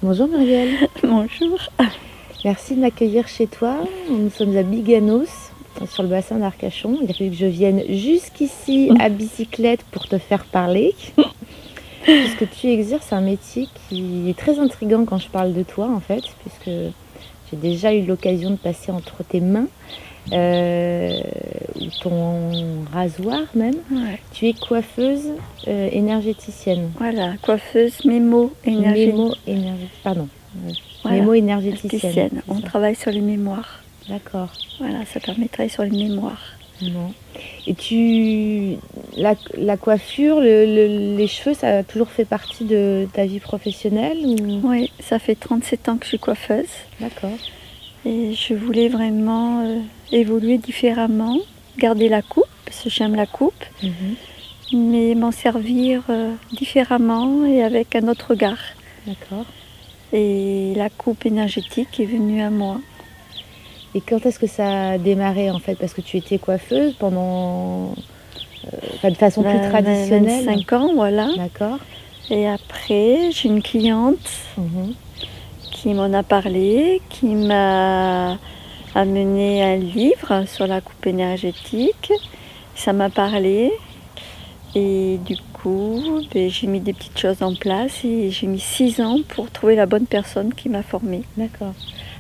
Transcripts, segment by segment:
Bonjour Muriel. Bonjour. Merci de m'accueillir chez toi. Nous sommes à Biganos, sur le bassin d'Arcachon. Il a fallu que je vienne jusqu'ici à bicyclette pour te faire parler. Puisque tu exerces un métier qui est très intriguant quand je parle de toi en fait, puisque j'ai déjà eu l'occasion de passer entre tes mains, ou ton rasoir même. Ouais. Tu es coiffeuse énergéticienne. Voilà, coiffeuse mémo-énergéticienne. Pardon. Voilà, Mémo-énergéticienne. On travaille sur les mémoires. D'accord. Voilà, ça permet de travailler sur les mémoires. Bon. Et la coiffure, les cheveux, ça a toujours fait partie de ta vie professionnelle ou... Oui, ça fait 37 ans que je suis coiffeuse. D'accord. Et je voulais vraiment évoluer différemment, garder la coupe, parce que j'aime la coupe, mais m'en servir différemment et avec un autre regard. D'accord. Et la coupe énergétique est venue à moi. Et quand est-ce que ça a démarré en fait? Parce que tu étais coiffeuse pendant... de façon plus traditionnelle. 25 ans, voilà. D'accord. Et après, j'ai une cliente qui m'en a parlé, qui m'a amené un livre sur la coupe énergétique. Ça m'a parlé. Et du coup, j'ai mis des petites choses en place et j'ai mis 6 ans pour trouver la bonne personne qui m'a formée. D'accord.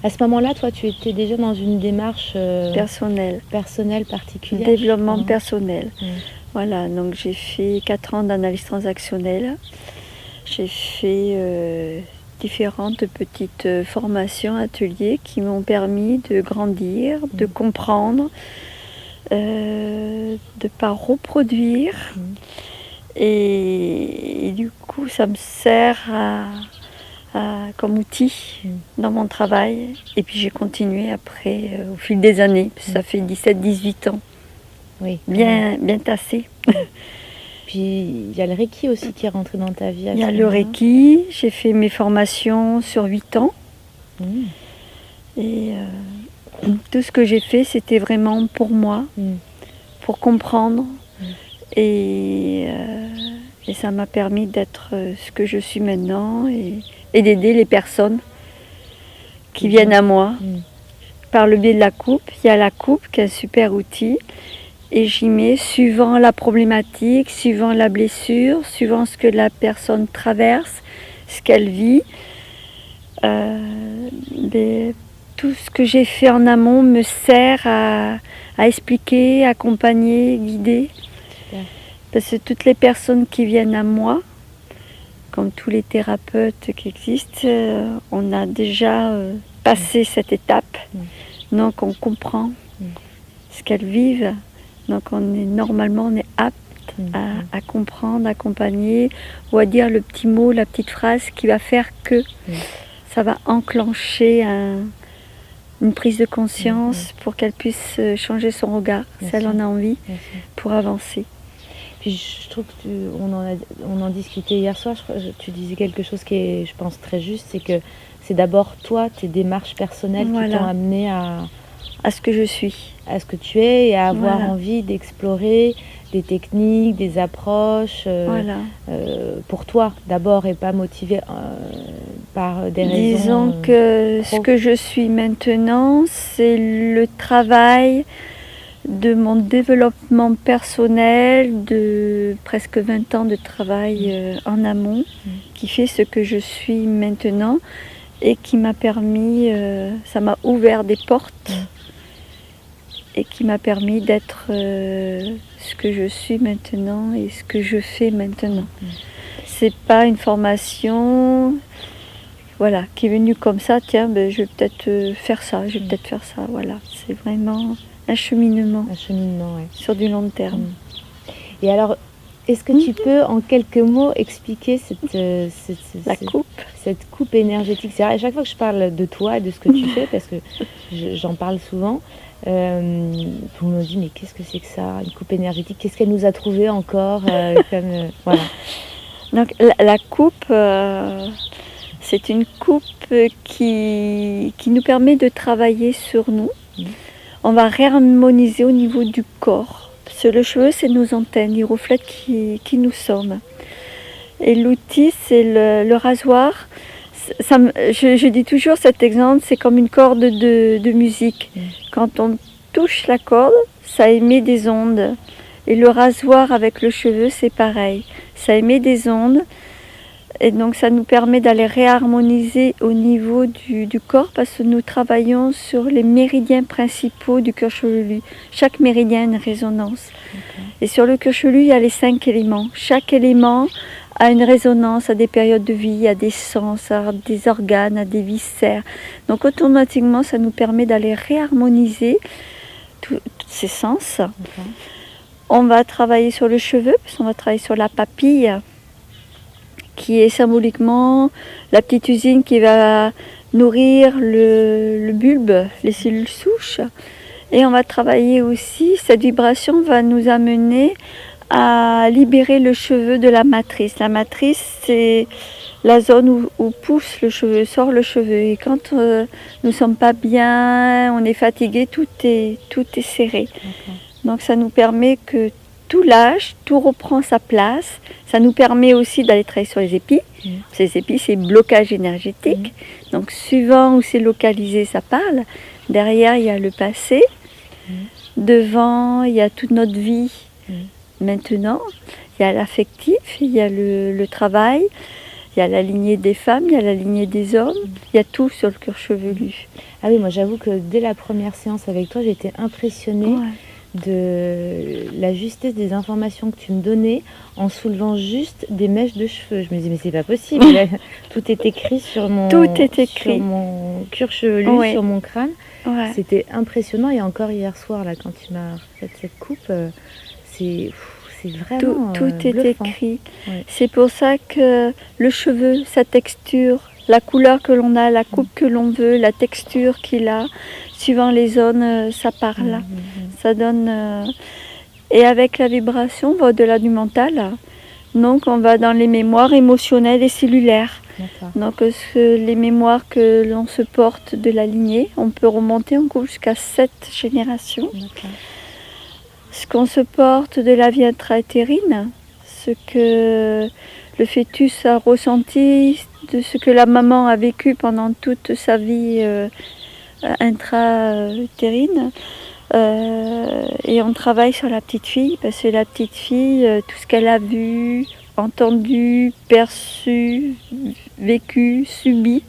À ce moment-là, toi, tu étais déjà dans une démarche personnelle particulière. Développement personnel. Voilà, donc j'ai fait 4 ans d'analyse transactionnelle. J'ai fait différentes petites formations, ateliers qui m'ont permis de grandir, de comprendre, de ne pas reproduire. Et du coup, ça me sert comme outil dans mon travail. Et puis j'ai continué après, au fil des années. Ça fait 17-18 ans. Oui. Bien tassé. Puis il y a le Reiki aussi qui est rentré dans ta vie. Il y a le Reiki. J'ai fait mes formations sur 8 ans. Et tout ce que j'ai fait, c'était vraiment pour moi, pour comprendre. Et ça m'a permis d'être ce que je suis maintenant et d'aider les personnes qui viennent à moi par le biais de la coupe. Il y a la coupe qui est un super outil et j'y mets suivant la problématique, suivant la blessure, suivant ce que la personne traverse, ce qu'elle vit. Tout ce que j'ai fait en amont me sert à expliquer, accompagner, guider. Parce que toutes les personnes qui viennent à moi, comme tous les thérapeutes qui existent, on a déjà passé cette étape. Donc on comprend ce qu'elles vivent. Donc on est apte à comprendre, accompagner, ou à dire le petit mot, la petite phrase qui va faire que ça va enclencher une prise de conscience pour qu'elle puisse changer son regard, si elle en a envie, pour avancer. Puis je trouve on en discutait hier soir, tu disais quelque chose qui est, je pense, très juste, c'est que c'est d'abord toi, tes démarches personnelles qui t'ont amené à ce que je suis. À ce que tu es et à avoir envie d'explorer des techniques, des approches pour toi d'abord et pas motivé par des raisons. Disons que ce que je suis maintenant, c'est le travail de mon développement personnel, de presque 20 ans de travail en amont, qui fait ce que je suis maintenant et qui m'a permis, ça m'a ouvert des portes et qui m'a permis d'être ce que je suis maintenant et ce que je fais maintenant. C'est pas une formation qui est venue comme ça, tiens, je vais peut-être faire ça, voilà. C'est vraiment un cheminement sur du long terme. Et alors, est-ce que tu peux en quelques mots expliquer cette coupe énergétique? C'est vrai, à chaque fois que je parle de toi et de ce que tu fais, parce que j'en parle souvent, tout le monde me dit mais qu'est-ce que c'est que ça, une coupe énergétique? Qu'est-ce qu'elle nous a trouvé encore voilà. Donc la coupe, c'est une coupe qui nous permet de travailler sur nous. On va réharmoniser au niveau du corps. Parce que le cheveu, c'est nos antennes, ils reflètent qui nous sommes. Et l'outil, c'est le rasoir. Je dis toujours cet exemple, c'est comme une corde de musique. Quand on touche la corde, ça émet des ondes. Et le rasoir avec le cheveu, c'est pareil. Ça émet des ondes. Et donc ça nous permet d'aller réharmoniser au niveau du corps parce que nous travaillons sur les méridiens principaux du cuir chevelu. Chaque méridien a une résonance. Okay. Et sur le cuir chevelu, il y a les 5 éléments. Chaque élément a une résonance à des périodes de vie, à des sens, à des organes, à des viscères. Donc automatiquement, ça nous permet d'aller réharmoniser tous ces sens. Okay. On va travailler sur le cheveu, parce qu'on va travailler sur la papille, qui est symboliquement la petite usine qui va nourrir le bulbe, les cellules souches. Et on va travailler aussi, cette vibration va nous amener à libérer le cheveu de la matrice. La matrice, c'est la zone où pousse le cheveu, sort le cheveu. Et quand nous ne sommes pas bien, on est fatigué, tout est serré. Okay. Donc ça nous permet que tout lâche, tout reprend sa place. Ça nous permet aussi d'aller travailler sur les épis. Ces épis, c'est blocage énergétique. Donc suivant où c'est localisé, ça parle. Derrière, il y a le passé. Devant, il y a toute notre vie. Maintenant, il y a l'affectif, il y a le travail, il y a la lignée des femmes, il y a la lignée des hommes. Il y a tout sur le cuir chevelu. Ah oui, moi j'avoue que dès la première séance avec toi, j'ai été impressionnée. Ouais. De la justesse des informations que tu me donnais en soulevant juste des mèches de cheveux. Je me disais mais c'est pas possible, tout est écrit sur mon cuir chevelu, oui. Sur mon crâne. Ouais. C'était impressionnant et encore hier soir là quand tu m'as fait cette coupe, c'est vraiment tout est bluffant. Écrit. Ouais. C'est pour ça que le cheveu, sa texture, la couleur que l'on a, la coupe que l'on veut, la texture qu'il a, suivant les zones, ça parle. Ça donne... Et avec la vibration, on va au-delà du mental. Donc on va dans les mémoires émotionnelles et cellulaires. Donc les mémoires que l'on se porte de la lignée, on peut remonter en couple jusqu'à 7 générations. Ce qu'on se porte de la vie intra-utérine, ce que le fœtus a ressenti, de ce que la maman a vécu pendant toute sa vie intra-utérine. Et on travaille sur la petite fille, parce que la petite fille, tout ce qu'elle a vu, entendu, perçu, vécu, subi.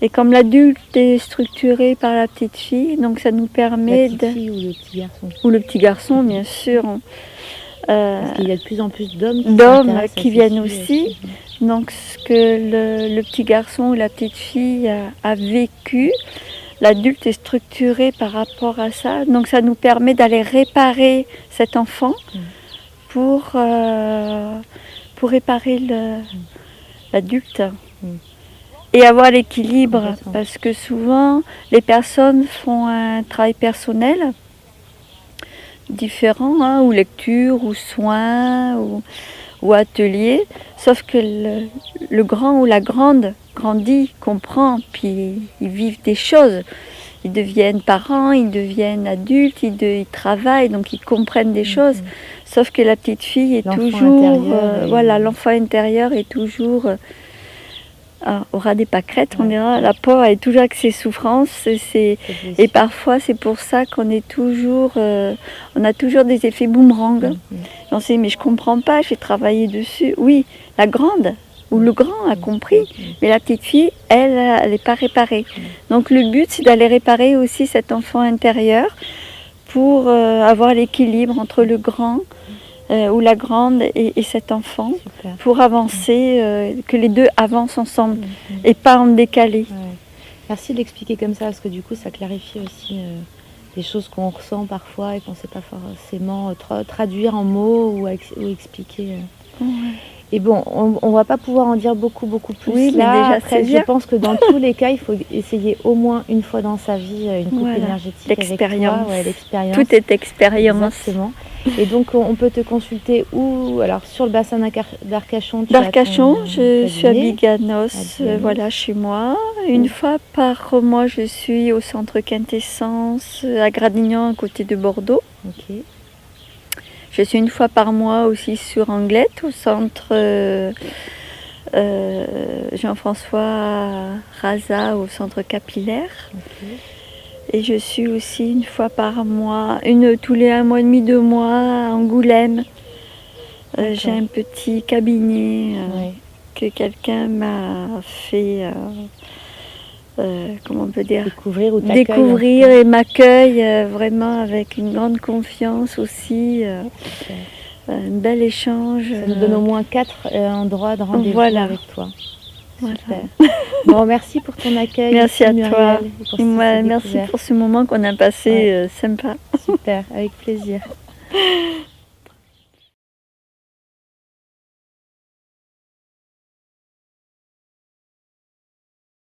Et comme l'adulte est structuré par la petite fille, donc ça nous permet la petite fille ou le petit garçon. Ou le petit garçon, bien sûr. Parce qu'il y a de plus en plus d'hommes qui viennent aussi. Donc ce que le petit garçon ou la petite fille a vécu, l'adulte est structuré par rapport à ça. Donc ça nous permet d'aller réparer cet enfant pour réparer l'adulte. Et avoir l'équilibre, parce que souvent les personnes font un travail personnel différent, ou lecture, ou soins, ou atelier, sauf que le grand ou la grande grandit, comprend, puis ils vivent des choses. Ils deviennent parents, ils deviennent adultes, ils travaillent, donc ils comprennent des choses. Sauf que la petite fille est toujours... l'enfant intérieur est toujours... aura des pâquerettes, on dira, la pauvre est toujours avec ses souffrances et parfois c'est pour ça qu'on est toujours on a toujours des effets boomerang. On se dit mais je comprends pas, j'ai travaillé dessus. Oui, la grande ou le grand a compris, mais la petite fille, elle n'est pas réparée. Donc le but c'est d'aller réparer aussi cet enfant intérieur pour avoir l'équilibre entre le grand ou la grande et cet enfant. Super. Pour avancer, que les deux avancent ensemble et pas en décalé. Ouais. Merci de l'expliquer comme ça, parce que du coup ça clarifie aussi des choses qu'on ressent parfois et qu'on ne sait pas forcément traduire en mots ou expliquer. Et bon, on ne va pas pouvoir en dire beaucoup plus. Oui, là. Mais déjà, après, je pense que dans tous les cas, il faut essayer au moins une fois dans sa vie une coupe énergétique. L'expérience. L'expérience. Tout est expérience. Exactement. Et donc, on peut te consulter où? Alors, sur le bassin d'Arcachon. Je suis à Biganos, voilà, chez moi. Une fois par mois, je suis au centre Quintessence, à Gradignan, à côté de Bordeaux. Ok. Je suis une fois par mois aussi sur Anglette, au centre Jean-François Raza, au centre capillaire. Ok. Et je suis aussi une fois par mois, tous les 1 mois et demi, 2 mois à Angoulême. J'ai un petit cabinet Ouais. que quelqu'un m'a fait, comment on peut dire, Découvrir ou t'accueille, découvrir et m'accueille vraiment avec une grande confiance aussi. Un bel échange. Ça nous donne au moins 4 endroits de rendez-vous Voilà. avec toi. Voilà. Super. Bon, merci pour ton accueil. Merci à Muriel, toi. et pour ces Merci découvertes. pour ce moment qu'on a passé sympa. Super, avec plaisir.